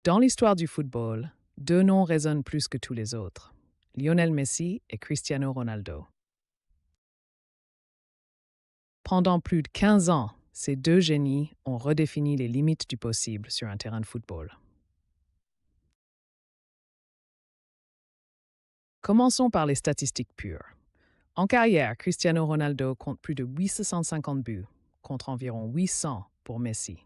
Dans l'histoire du football, deux noms résonnent plus que tous les autres, Lionel Messi et Cristiano Ronaldo. Pendant plus de 15 ans, ces deux génies ont redéfini les limites du possible sur un terrain de football. Commençons par les statistiques pures. En carrière, Cristiano Ronaldo compte plus de 850 buts, contre environ 800 pour Messi.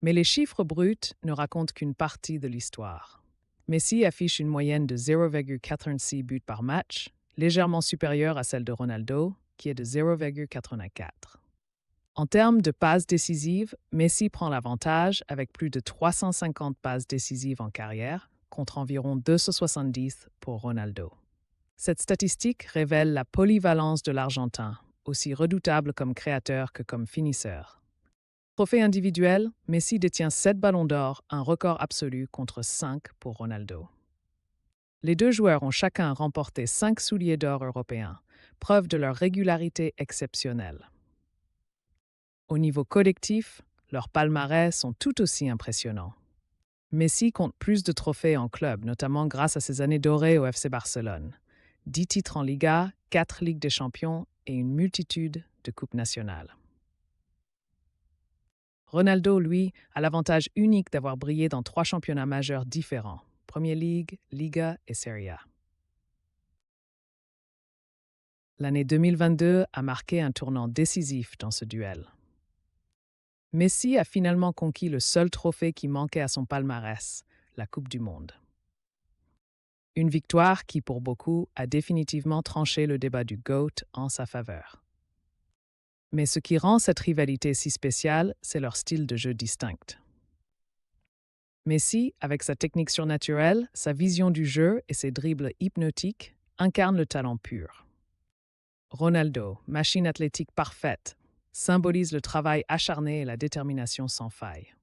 Mais les chiffres bruts ne racontent qu'une partie de l'histoire. Messi affiche une moyenne de 0,86 buts par match, légèrement supérieure à celle de Ronaldo, qui est de 0,84. En termes de passes décisives, Messi prend l'avantage avec plus de 350 passes décisives en carrière, contre environ 270 pour Ronaldo. Cette statistique révèle la polyvalence de l'Argentin, aussi redoutable comme créateur que comme finisseur. Trophée individuel, Messi détient 7 ballons d'or, un record absolu contre 5 pour Ronaldo. Les deux joueurs ont chacun remporté 5 souliers d'or européens, preuve de leur régularité exceptionnelle. Au niveau collectif, leurs palmarès sont tout aussi impressionnants. Messi compte plus de trophées en club, notamment grâce à ses années dorées au FC Barcelone. 10 titres en Liga, 4 Ligues des Champions et une multitude de coupes nationales. Ronaldo, lui, a l'avantage unique d'avoir brillé dans 3 championnats majeurs différents, Premier League, Liga et Serie A. L'année 2022 a marqué un tournant décisif dans ce duel. Messi a finalement conquis le seul trophée qui manquait à son palmarès, la Coupe du Monde. Une victoire qui, pour beaucoup, a définitivement tranché le débat du GOAT en sa faveur. Mais ce qui rend cette rivalité si spéciale, c'est leur style de jeu distinct. Messi, avec sa technique surnaturelle, sa vision du jeu et ses dribbles hypnotiques, incarne le talent pur. Ronaldo, machine athlétique parfaite, symbolise le travail acharné et la détermination sans faille.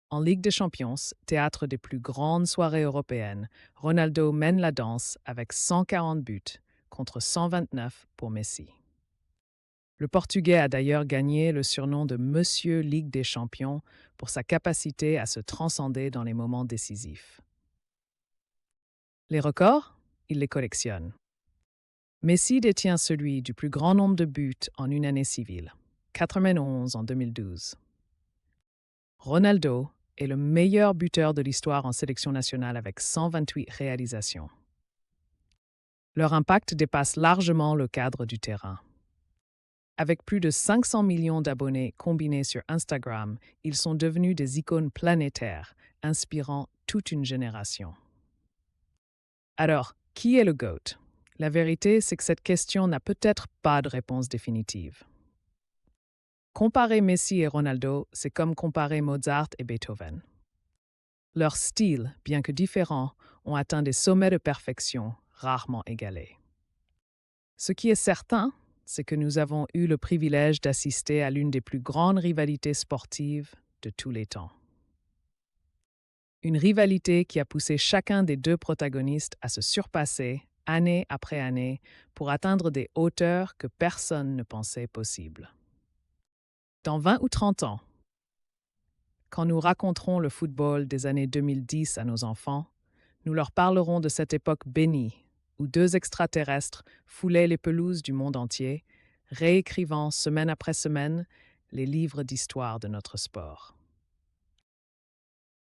En Ligue des Champions, théâtre des plus grandes soirées européennes, Ronaldo mène la danse avec 140 buts contre 129 pour Messi. Le Portugais a d'ailleurs gagné le surnom de Monsieur Ligue des Champions pour sa capacité à se transcender dans les moments décisifs. Les records, il les collectionne. Messi détient celui du plus grand nombre de buts en une année civile, 91 en 2012. Ronaldo est le meilleur buteur de l'histoire en sélection nationale avec 128 réalisations. Leur impact dépasse largement le cadre du terrain. Avec plus de 500 millions d'abonnés combinés sur Instagram, ils sont devenus des icônes planétaires, inspirant toute une génération. Alors, qui est le GOAT? La vérité, c'est que cette question n'a peut-être pas de réponse définitive. Comparer Messi et Ronaldo, c'est comme comparer Mozart et Beethoven. Leurs styles, bien que différents, ont atteint des sommets de perfection rarement égalés. Ce qui est certain, c'est que nous avons eu le privilège d'assister à l'une des plus grandes rivalités sportives de tous les temps. Une rivalité qui a poussé chacun des deux protagonistes à se surpasser, année après année, pour atteindre des hauteurs que personne ne pensait possibles. Dans 20 ou 30 ans, quand nous raconterons le football des années 2010 à nos enfants, nous leur parlerons de cette époque bénie où deux extraterrestres foulaient les pelouses du monde entier, réécrivant semaine après semaine les livres d'histoire de notre sport.